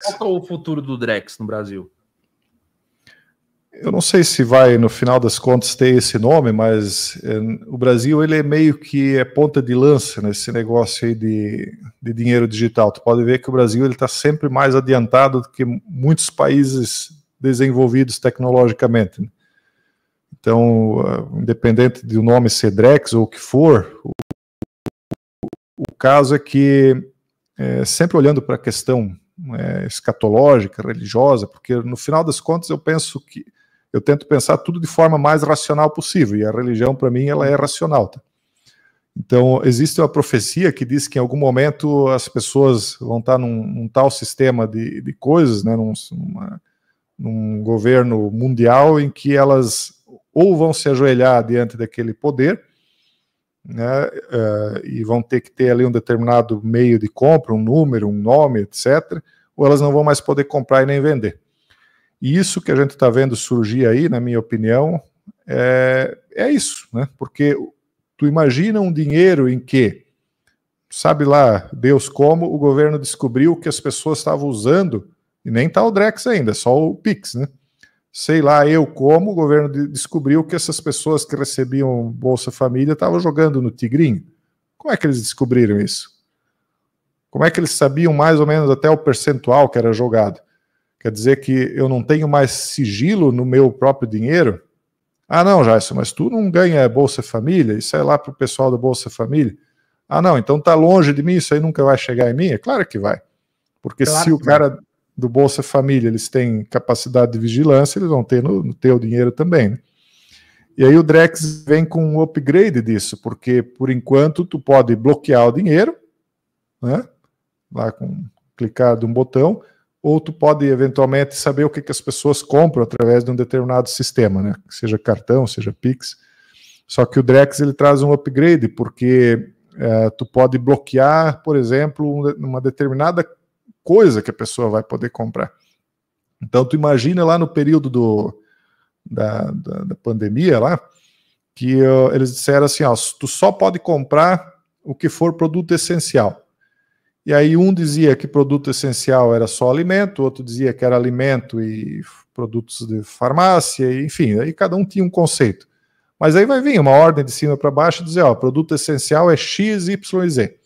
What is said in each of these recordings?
Qual que é o futuro do Drex no Brasil? Eu não sei se vai, no final das contas, ter esse nome, mas o Brasil ele é meio que ponta de lança nesse negócio aí de dinheiro digital. Tu pode ver que o Brasil está sempre mais adiantado do que muitos países desenvolvidos tecnologicamente, né? Então, independente do nome ser Drex ou o que for, o caso é que, sempre olhando para a questão escatológica, religiosa, porque no final das contas eu tento pensar tudo de forma mais racional possível, e a religião, para mim, ela é racional. Tá? Então, existe uma profecia que diz que em algum momento as pessoas vão estar num tal sistema de coisas, né, num governo mundial em que elas ou vão se ajoelhar diante daquele poder, né, e vão ter que ter ali um determinado meio de compra, um número, um nome, etc., ou elas não vão mais poder comprar e nem vender. E isso que a gente está vendo surgir aí, na minha opinião, é isso, né? Porque tu imagina um dinheiro em que, sabe lá, Deus como, o governo descobriu que as pessoas estavam usando, e nem tá o Drex ainda, só o Pix, né? Sei lá, eu como, o governo descobriu que essas pessoas que recebiam Bolsa Família estavam jogando no Tigrinho. Como é que eles descobriram isso? Como é que eles sabiam mais ou menos até o percentual que era jogado? Quer dizer que eu não tenho mais sigilo no meu próprio dinheiro? Ah, não, Jason, mas tu não ganha Bolsa Família? Isso é lá para o pessoal da Bolsa Família. Ah, não, então tá longe de mim, isso aí nunca vai chegar em mim? É claro que vai. Porque claro se o cara do Bolsa Família eles têm capacidade de vigilância, eles vão ter no teu dinheiro também, né? E aí o Drex vem com um upgrade disso, porque por enquanto tu pode bloquear o dinheiro, né? Lá com clicar de um botão, ou tu pode eventualmente saber o que as pessoas compram através de um determinado sistema, né? Seja cartão, seja Pix. Só que o Drex ele traz um upgrade, porque tu pode bloquear, por exemplo, uma determinada coisa que a pessoa vai poder comprar. Então tu imagina lá no período da pandemia lá, que eles disseram assim, ó, tu só pode comprar o que for produto essencial. E aí um dizia que produto essencial era só alimento, outro dizia que era alimento e produtos de farmácia, enfim, aí cada um tinha um conceito. Mas aí vai vir uma ordem de cima para baixo e dizer, ó, produto essencial é X, Y e Z.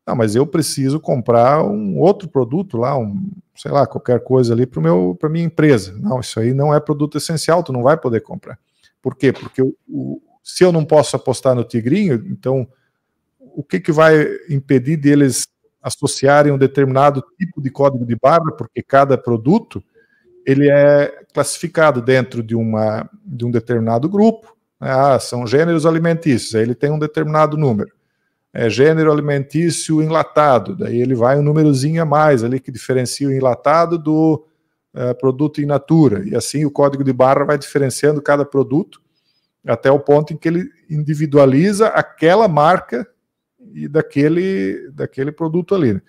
Não, mas eu preciso comprar um outro produto lá, sei lá, qualquer coisa ali para minha empresa. Não, isso aí não é produto essencial, tu não vai poder comprar. Por quê? Porque se eu não posso apostar no Tigrinho, então o que vai impedir deles associarem um determinado tipo de código de barra, porque cada produto ele é classificado dentro de um determinado grupo, né? São gêneros alimentícios, aí ele tem um determinado número. Gênero alimentício enlatado, daí ele vai um númerozinho a mais ali que diferencia o enlatado do produto in natura, e assim o código de barra vai diferenciando cada produto até o ponto em que ele individualiza aquela marca e daquele produto ali, né?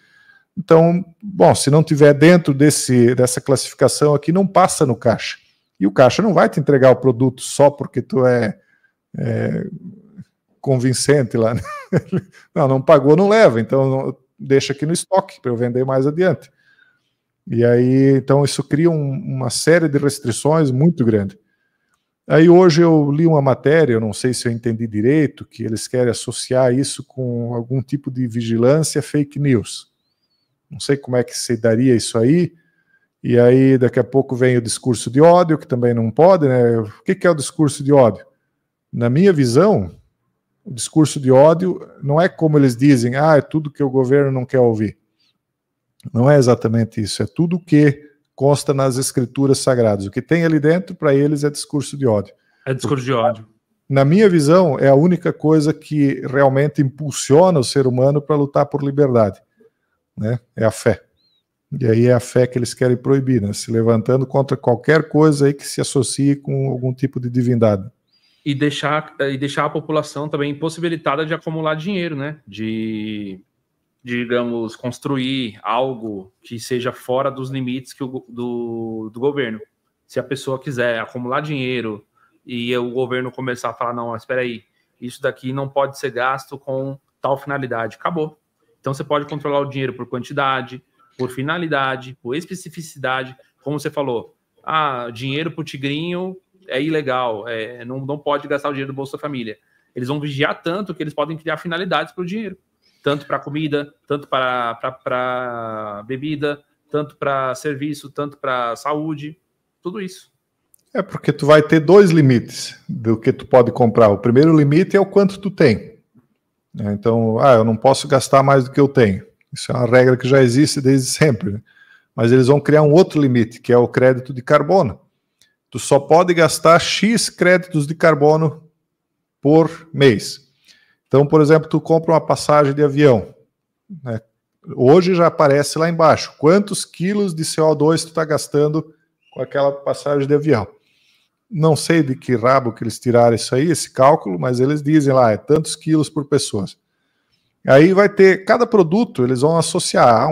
Então, bom, se não tiver dentro dessa classificação aqui, não passa no caixa. E o caixa não vai te entregar o produto só porque tu é convincente lá, né? Não pagou, não leva, então deixa aqui no estoque para eu vender mais adiante. E aí, então isso cria uma série de restrições muito grande. Aí hoje eu li uma matéria, eu não sei se eu entendi direito, que eles querem associar isso com algum tipo de vigilância fake news. Não sei como é que se daria isso aí, e aí daqui a pouco vem o discurso de ódio, que também não pode, né? O que é o discurso de ódio? Na minha visão, o discurso de ódio não é como eles dizem, é tudo que o governo não quer ouvir. Não é exatamente isso, é tudo que consta nas escrituras sagradas. O que tem ali dentro, para eles, é discurso de ódio. É discurso de ódio. Na minha visão, é a única coisa que realmente impulsiona o ser humano para lutar por liberdade, né? É a fé. E aí é a fé que eles querem proibir, né? Se levantando contra qualquer coisa aí que se associe com algum tipo de divindade. E deixar a população também impossibilitada de acumular dinheiro, né? Digamos, construir algo que seja fora dos limites do governo. Se a pessoa quiser acumular dinheiro e o governo começar a falar, não, espera aí, isso daqui não pode ser gasto com tal finalidade, acabou. Então você pode controlar o dinheiro por quantidade, por finalidade, por especificidade, como você falou, dinheiro para o tigrinho é ilegal, não pode gastar o dinheiro do Bolsa Família. Eles vão vigiar tanto que eles podem criar finalidades para o dinheiro, tanto para comida, tanto para bebida, tanto para serviço, tanto para saúde, tudo isso. Porque tu vai ter 2 limites do que tu pode comprar. O primeiro limite é o quanto tu tem. Então, eu não posso gastar mais do que eu tenho. Isso é uma regra que já existe desde sempre, né? Mas eles vão criar um outro limite, que é o crédito de carbono. Tu só pode gastar X créditos de carbono por mês. Então, por exemplo, tu compra uma passagem de avião, né? Hoje já aparece lá embaixo quantos quilos de CO2 tu está gastando com aquela passagem de avião. Não sei de que rabo que eles tiraram isso aí, esse cálculo, mas eles dizem lá, é tantos quilos por pessoa. Aí vai ter, cada produto, eles vão associar.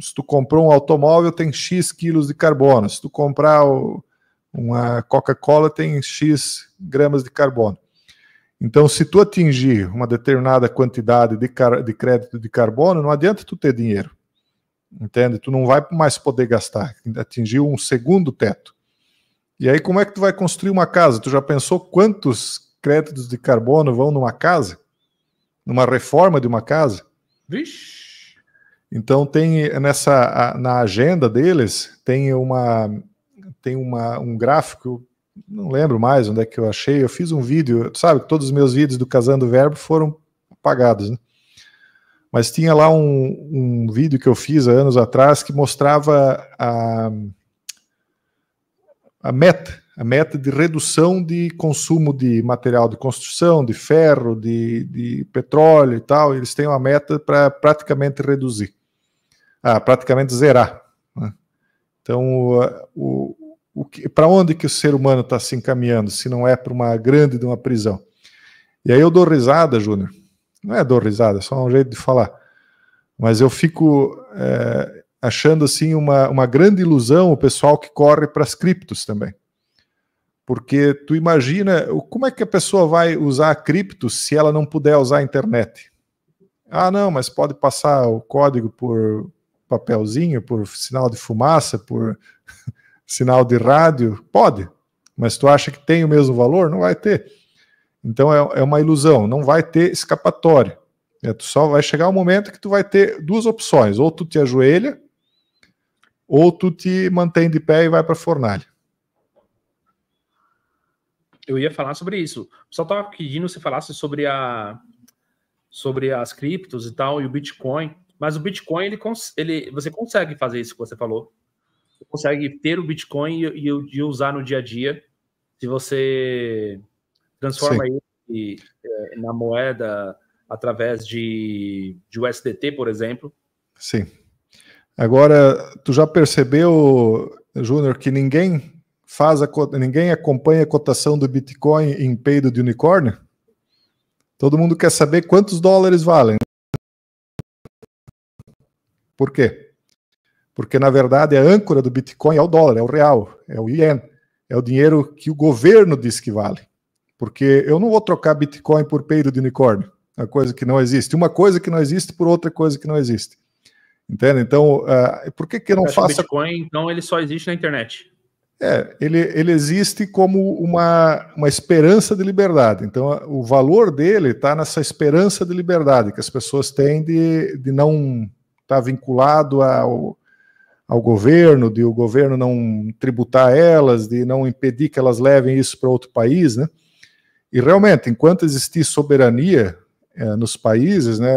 Se tu comprou um automóvel, tem X quilos de carbono. Se tu comprar uma Coca-Cola, tem X gramas de carbono. Então, se tu atingir uma determinada quantidade de crédito de carbono, não adianta tu ter dinheiro. Entende? Tu não vai mais poder gastar. Atingiu um segundo teto. E aí, como é que tu vai construir uma casa? Tu já pensou quantos créditos de carbono vão numa casa? Numa reforma de uma casa? Vixe! Então, tem na agenda deles, tem um gráfico, não lembro mais onde é que eu achei, eu fiz um vídeo, sabe, todos os meus vídeos do Casando Verbo foram apagados, né? Mas tinha lá um vídeo que eu fiz há anos atrás que mostrava a meta de redução de consumo de material de construção, de ferro, de petróleo e tal. Eles têm uma meta para praticamente reduzir, praticamente zerar, né? Então, para onde que o ser humano está se encaminhando, se não é para uma prisão? E aí eu dou risada, Júnior. Não é dou risada, é só um jeito de falar. Mas eu fico achando assim uma grande ilusão o pessoal que corre para as criptos também. Porque tu imagina, como é que a pessoa vai usar a cripto se ela não puder usar a internet? Não, mas pode passar o código por papelzinho, por sinal de fumaça, por sinal de rádio? Pode, mas tu acha que tem o mesmo valor? Não vai ter. Então é uma ilusão, não vai ter escapatória. Tu só vai chegar um momento que tu vai ter 2 opções, ou tu te ajoelha, ou tu te mantém de pé e vai para a fornalha. Eu ia falar sobre isso. O pessoal estava pedindo que você falasse sobre as criptos e tal, e o Bitcoin. Mas o Bitcoin, você consegue fazer isso que você falou. Você consegue ter o Bitcoin e usar no dia a dia. Se você transforma ele na moeda através de USDT, por exemplo. Sim. Agora, tu já percebeu, Júnior, que ninguém acompanha a cotação do Bitcoin em peido de unicórnio? Todo mundo quer saber quantos dólares valem. Por quê? Porque, na verdade, a âncora do Bitcoin é o dólar, é o real, é o ien, é o dinheiro que o governo diz que vale. Porque eu não vou trocar Bitcoin por peido de unicórnio, uma coisa que não existe. Uma coisa que não existe por outra coisa que não existe. Entende? Então, por que eu não faço... O Bitcoin, então, ele só existe na internet. Ele existe como uma esperança de liberdade. Então, o valor dele está nessa esperança de liberdade que as pessoas têm de não estar vinculado ao governo, de o governo não tributar elas, de não impedir que elas levem isso para outro país, né? E realmente, enquanto existir soberania nos países, né,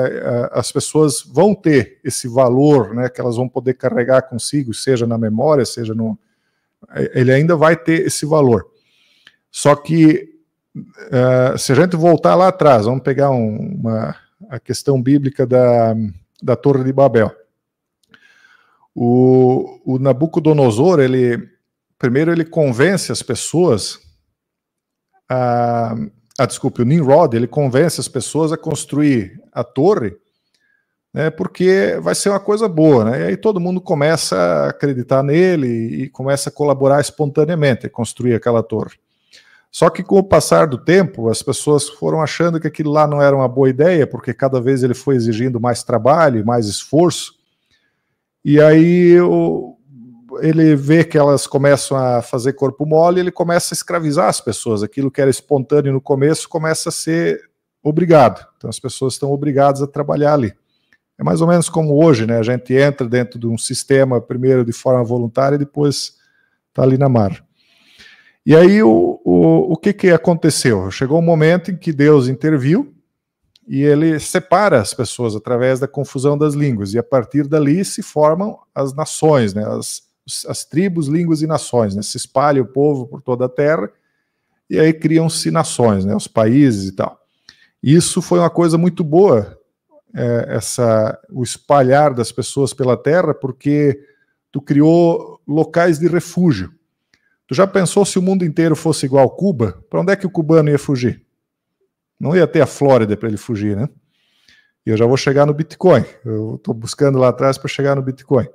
as pessoas vão ter esse valor, né, que elas vão poder carregar consigo, seja na memória, seja no... Ele ainda vai ter esse valor. Só que, se a gente voltar lá atrás, vamos pegar a questão bíblica da Torre de Babel. O Nabucodonosor, primeiro ele convence as pessoas desculpe, o Nimrod, ele convence as pessoas a construir a torre, né, porque vai ser uma coisa boa, né? E aí todo mundo começa a acreditar nele e começa a colaborar espontaneamente a construir aquela torre. Só que com o passar do tempo, as pessoas foram achando que aquilo lá não era uma boa ideia, porque cada vez ele foi exigindo mais trabalho, mais esforço, E aí ele vê que elas começam a fazer corpo mole, ele começa a escravizar as pessoas. Aquilo que era espontâneo no começo começa a ser obrigado. Então as pessoas estão obrigadas a trabalhar ali. É mais ou menos como hoje, né? A gente entra dentro de um sistema, primeiro de forma voluntária e depois está ali na mar. E aí o que aconteceu? Chegou um momento em que Deus interviu e ele separa as pessoas através da confusão das línguas. E a partir dali se formam as nações, né? As tribos, línguas e nações, né? Se espalha o povo por toda a terra e aí criam-se nações, né? Os países e tal. Isso foi uma coisa muito boa, o espalhar das pessoas pela terra, porque tu criou locais de refúgio. Tu já pensou se o mundo inteiro fosse igual a Cuba? Para onde é que o cubano ia fugir? Não ia ter a Flórida para ele fugir, né? E eu já vou chegar no Bitcoin. Eu estou buscando lá atrás para chegar no Bitcoin.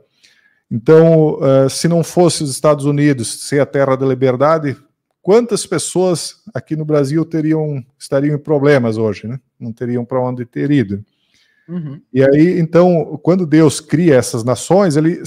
Então, se não fosse os Estados Unidos ser a terra da liberdade, quantas pessoas aqui no Brasil estariam em problemas hoje, né? Não teriam para onde ter ido. Uhum. E aí, então, quando Deus cria essas nações, ele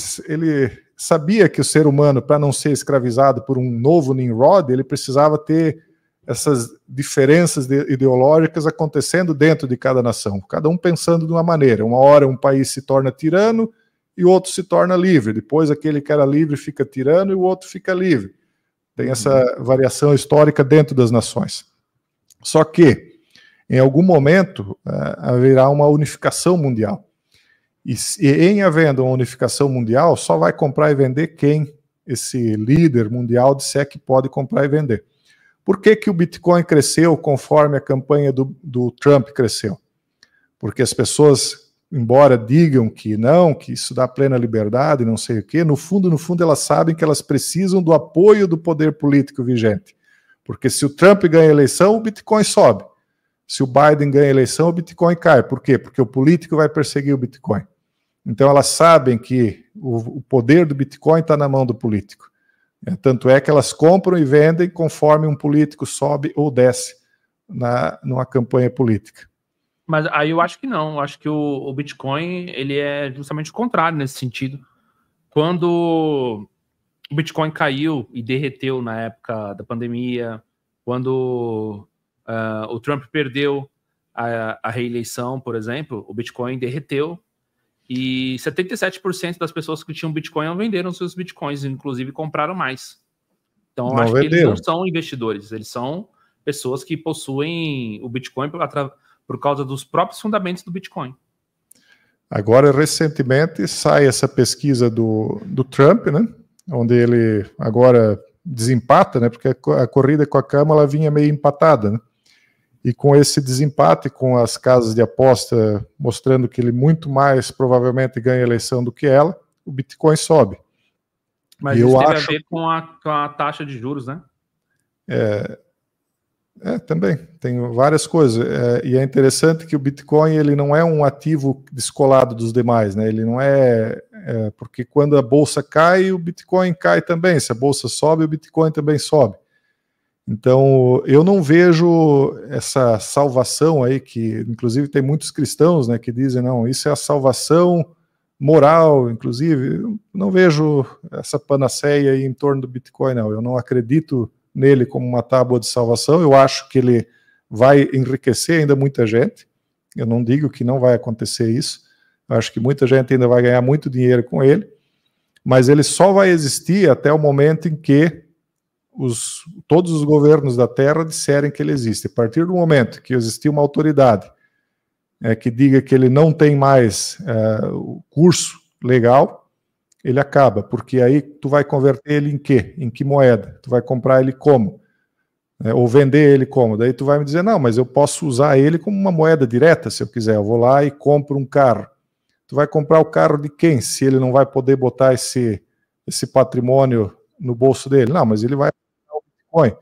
sabia que o ser humano, para não ser escravizado por um novo Nimrod, ele precisava ter essas diferenças ideológicas acontecendo dentro de cada nação, cada um pensando de uma maneira. Uma hora um país se torna tirano e o outro se torna livre. Depois aquele que era livre fica tirano e o outro fica livre. Tem essa variação histórica dentro das nações. Só que, em algum momento, haverá uma unificação mundial. E em havendo uma unificação mundial, só vai comprar e vender quem esse líder mundial disser que pode comprar e vender. Por que o Bitcoin cresceu conforme a campanha do Trump cresceu? Porque as pessoas, embora digam que não, que isso dá plena liberdade, não sei o quê, no fundo elas sabem que elas precisam do apoio do poder político vigente. Porque se o Trump ganha a eleição, o Bitcoin sobe. Se o Biden ganha a eleição, o Bitcoin cai. Por quê? Porque o político vai perseguir o Bitcoin. Então elas sabem que o poder do Bitcoin está na mão do político. Tanto é que elas compram e vendem conforme um político sobe ou desce numa campanha política. Mas aí eu acho que não. Eu acho que o Bitcoin ele é justamente o contrário nesse sentido. Quando o Bitcoin caiu e derreteu na época da pandemia, quando o Trump perdeu a reeleição, por exemplo, o Bitcoin derreteu e 77% das pessoas que tinham Bitcoin venderam seus Bitcoins, inclusive compraram mais. Então eu acho que eles não são investidores, eles são pessoas que possuem o Bitcoin por causa dos próprios fundamentos do Bitcoin. Agora, recentemente, sai essa pesquisa do Trump, né? Onde ele agora desempata, né? Porque a corrida com a Câmara vinha meio empatada, né? E com esse desempate, com as casas de aposta mostrando que ele muito mais provavelmente ganha a eleição do que ela, o Bitcoin sobe. Mas isso tem a ver com a taxa de juros, né? Também, tem várias coisas. E é interessante que o Bitcoin ele não é um ativo descolado dos demais, né? Ele não porque quando a bolsa cai, o Bitcoin cai também. Se a bolsa sobe, o Bitcoin também sobe. Então, eu não vejo essa salvação aí, que inclusive tem muitos cristãos, né, que dizem, não, isso é a salvação moral, inclusive. Eu não vejo essa panaceia aí em torno do Bitcoin, não. Eu não acredito nele como uma tábua de salvação. Eu acho que ele vai enriquecer ainda muita gente. Eu não digo que não vai acontecer isso. Eu acho que muita gente ainda vai ganhar muito dinheiro com ele, mas ele só vai existir até o momento em que todos os governos da Terra disserem que ele existe. A partir do momento que existir uma autoridade que diga que ele não tem mais o curso legal, ele acaba, porque aí tu vai converter ele em quê? Em que moeda? Tu vai comprar ele como? Ou vender ele como? Daí tu vai me dizer, não, mas eu posso usar ele como uma moeda direta, se eu quiser. Eu vou lá e compro um carro. Tu vai comprar o carro de quem? Se ele não vai poder botar esse patrimônio no bolso dele. Não, mas ele vai comprar o Bitcoin.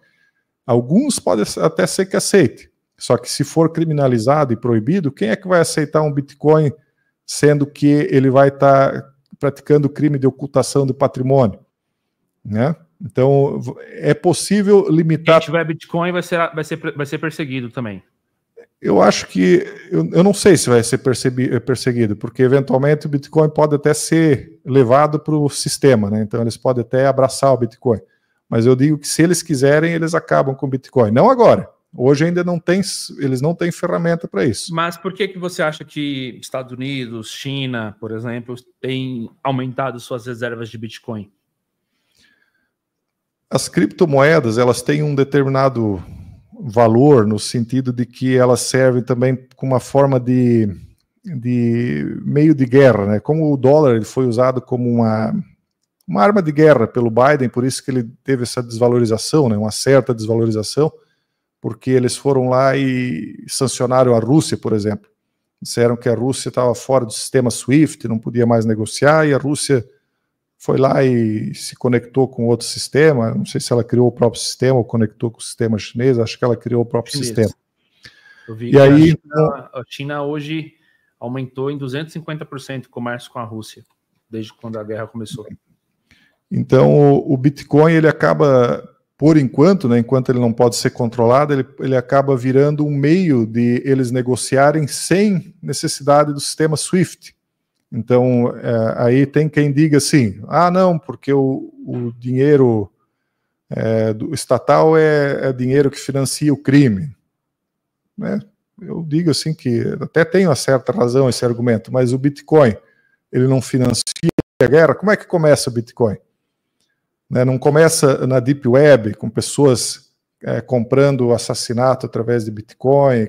Alguns podem até ser que aceite. Só que se for criminalizado e proibido, quem é que vai aceitar um Bitcoin sendo que ele vai estar praticando crime de ocultação de patrimônio? Né? Então, é possível limitar... Quem tiver Bitcoin vai ser perseguido também. Eu acho que, eu não sei se vai ser perseguido, porque eventualmente o Bitcoin pode até ser levado para o sistema, né? Então eles podem até abraçar o Bitcoin. Mas eu digo que se eles quiserem, eles acabam com o Bitcoin. Não agora. Hoje ainda não tem, eles não têm ferramenta para isso. Mas por que você acha que Estados Unidos, China, por exemplo, têm aumentado suas reservas de Bitcoin? As criptomoedas, elas têm um determinado valor no sentido de que elas servem também como uma forma de meio de guerra, né? Como o dólar ele foi usado como uma arma de guerra pelo Biden, por isso que ele teve essa desvalorização, né? Uma certa desvalorização, porque eles foram lá e sancionaram a Rússia, por exemplo. Disseram que a Rússia estava fora do sistema SWIFT, não podia mais negociar, e a Rússia foi lá e se conectou com outro sistema. Não sei se ela criou o próprio sistema ou conectou com o sistema chinês, acho que ela criou o próprio sistema. Eu vi que aí, a China hoje aumentou em 250% o comércio com a Rússia, desde quando a guerra começou. Então, o Bitcoin, ele acaba, por enquanto, né, enquanto ele não pode ser controlado, ele acaba virando um meio de eles negociarem sem necessidade do sistema SWIFT. Então, aí tem quem diga assim, não, porque o dinheiro do estatal é dinheiro que financia o crime. Né? Eu digo assim que até tenho uma certa razão esse argumento, mas o Bitcoin, ele não financia a guerra. Como é que começa o Bitcoin? Né? Não começa na Deep Web, com pessoas comprando assassinato através de Bitcoin,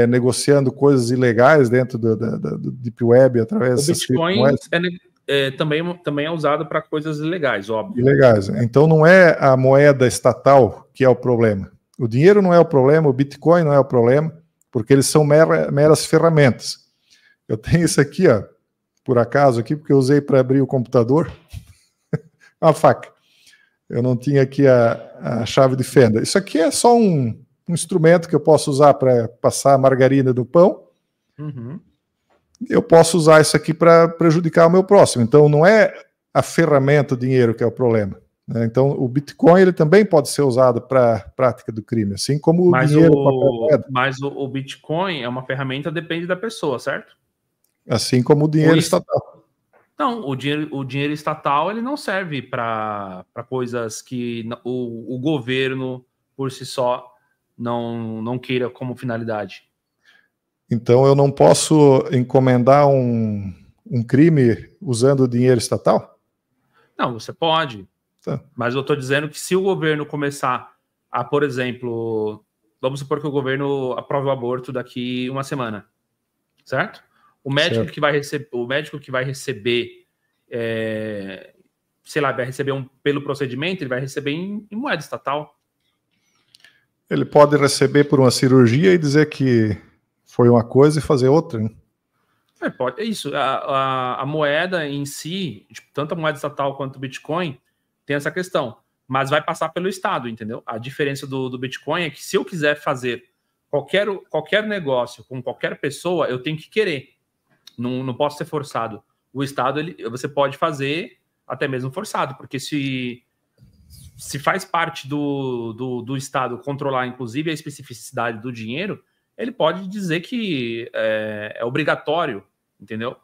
negociando coisas ilegais dentro do Deep Web através dessas criptomoedas. O Bitcoin também é usado para coisas ilegais, óbvio. Ilegais. Então não é a moeda estatal que é o problema. O dinheiro não é o problema, o Bitcoin não é o problema, porque eles são meras ferramentas. Eu tenho isso aqui, por acaso, aqui, porque eu usei para abrir o computador. Uma faca. Eu não tinha aqui a chave de fenda. Isso aqui é só um instrumento que eu posso usar para passar a margarina do pão. Uhum. Eu posso usar isso aqui para prejudicar o meu próximo. Então, não é a ferramenta, o dinheiro que é o problema. Né? Então, o Bitcoin ele também pode ser usado para a prática do crime, assim como o dinheiro. Mas o Bitcoin é uma ferramenta, depende da pessoa, certo? Assim como o dinheiro estatal. Não, o dinheiro estatal ele não serve para coisas que o governo, por si só, não queira como finalidade. Então eu não posso encomendar um crime usando o dinheiro estatal? Não, você pode. Tá. Mas eu estou dizendo que se o governo começar a, por exemplo, vamos supor que o governo aprove o aborto daqui uma semana, certo? O médico que vai receber, sei lá, vai receber pelo procedimento, ele vai receber em moeda estatal. Ele pode receber por uma cirurgia e dizer que foi uma coisa e fazer outra, né? Pode, é isso. A moeda em si, tipo, tanto a moeda estatal quanto o Bitcoin, tem essa questão. Mas vai passar pelo Estado, entendeu? A diferença do Bitcoin é que se eu quiser fazer qualquer negócio com qualquer pessoa, eu tenho que querer. Não posso ser forçado. O Estado, você pode fazer até mesmo forçado, porque se faz parte do Estado controlar, inclusive, a especificidade do dinheiro, ele pode dizer que é obrigatório, entendeu?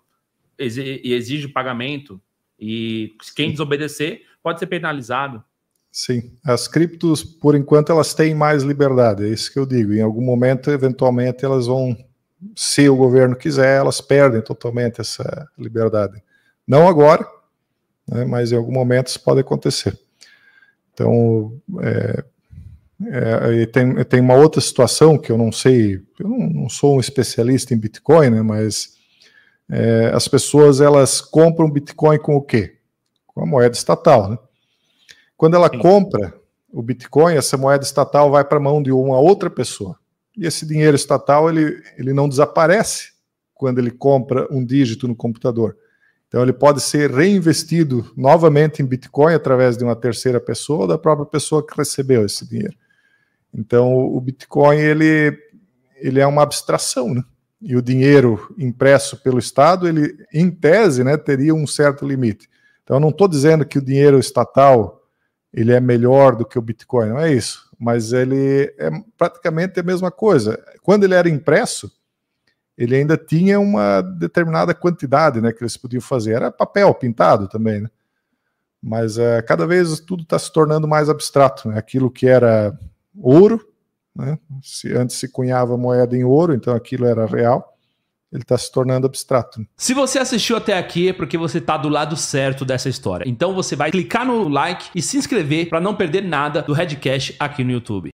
E exige pagamento. E quem desobedecer pode ser penalizado. Sim. As criptos, por enquanto, elas têm mais liberdade. É isso que eu digo. Em algum momento, eventualmente, elas vão... Se o governo quiser, elas perdem totalmente essa liberdade. Não agora, né, mas em algum momento isso pode acontecer. Então, tem uma outra situação que eu não sei, eu não sou um especialista em Bitcoin, né, mas as pessoas elas compram Bitcoin com o quê? Com a moeda estatal. Né? Quando ela compra o Bitcoin, essa moeda estatal vai para a mão de uma outra pessoa. E esse dinheiro estatal, ele não desaparece quando ele compra um dígito no computador. Então, ele pode ser reinvestido novamente em Bitcoin através de uma terceira pessoa ou da própria pessoa que recebeu esse dinheiro. Então, o Bitcoin, ele é uma abstração, né? E o dinheiro impresso pelo Estado, ele, em tese, né, teria um certo limite. Então, eu não estou dizendo que o dinheiro estatal ele é melhor do que o Bitcoin, não é isso, mas ele é praticamente a mesma coisa. Quando ele era impresso, ele ainda tinha uma determinada quantidade, né, que eles podiam fazer, era papel pintado também, né? Mas cada vez tudo está se tornando mais abstrato, né? Aquilo que era ouro, né? Antes se cunhava moeda em ouro, então aquilo era real, ele está se tornando abstrato. Se você assistiu até aqui é porque você está do lado certo dessa história. Então você vai clicar no like e se inscrever para não perder nada do Redcast aqui no YouTube.